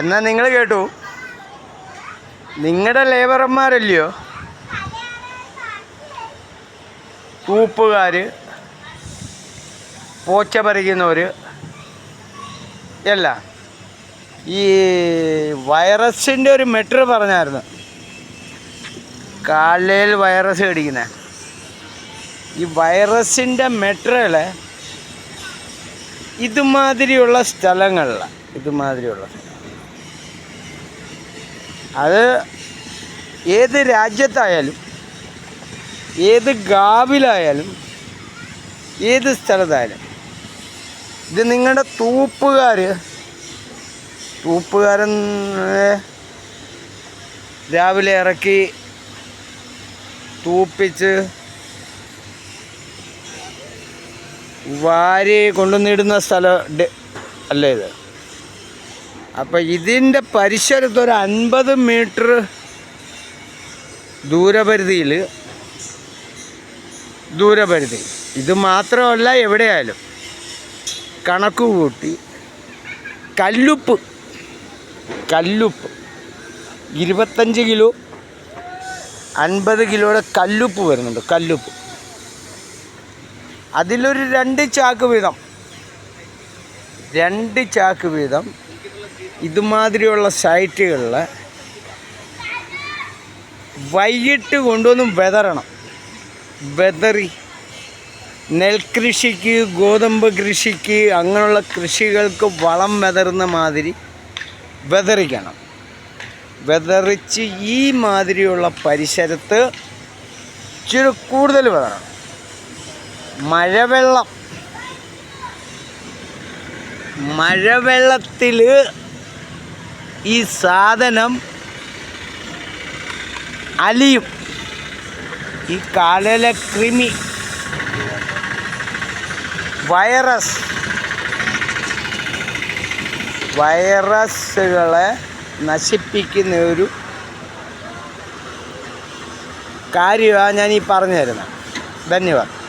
എന്നാൽ നിങ്ങൾ കേട്ടു, നിങ്ങളുടെ ലേബർമാരല്ലയോ തൂപ്പുകാർ, പോച്ച പറിക്കുന്നവർ അല്ല. ഈ വൈറസിൻ്റെ ഒരു മെട്ര പറഞ്ഞായിരുന്നു, കാലയിൽ വൈറസ് കടിക്കുന്നത്. ഈ വൈറസിൻ്റെ മെട്രകളെ ഇതുമാതിരിയുള്ള സ്ഥലങ്ങളിലാണ്, ഇതുമാതിരിയുള്ള അത് ഏത് രാജ്യത്തായാലും ഏത് ഗാവിലായാലും ഏത് സ്ഥലത്തായാലും ഇത് നിങ്ങളുടെ തൂപ്പുകാരൻ രാവിലെ ഇറക്കി തൂപ്പിച്ച് വാരി കൊണ്ടുവന്നിടുന്ന സ്ഥലം അല്ലേ ഇത്. അപ്പം ഇതിൻ്റെ പരിസരത്ത് ഒരു 50 മീറ്റർ ദൂരപരിധി ഇത് മാത്രമല്ല, എവിടെയായാലും കണക്ക് കൂട്ടി കല്ലുപ്പ് 25 കിലോ 50 കിലോയുടെ കല്ലുപ്പ് വരുന്നുണ്ട്. കല്ലുപ്പ് അതിലൊരു 2 ചാക്ക് വീതം ഇതുമാതിരിയുള്ള സൈറ്റുകളിൽ വൈകിട്ട് കൊണ്ടുവന്ന് വെതറി നെൽകൃഷിക്ക്, ഗോതമ്പ് കൃഷിക്ക്, അങ്ങനെയുള്ള കൃഷികൾക്ക് വളം വെതറുന്ന മാതിരി വെതറിക്കണം. വെതറിച്ച് ഈ മാതിരിയുള്ള പരിസരത്ത് ഇച്ചിരി കൂടുതൽ വെതറണം. മഴവെള്ളത്തിൽ ഈ സാധനം അലിയും. ഈ കാലിലെ കൃമി വൈറസുകളെ നശിപ്പിക്കുന്ന ഒരു കാര്യമാണ് ഞാൻ ഈ പറഞ്ഞു തരുന്നത്. ധന്യവാദം.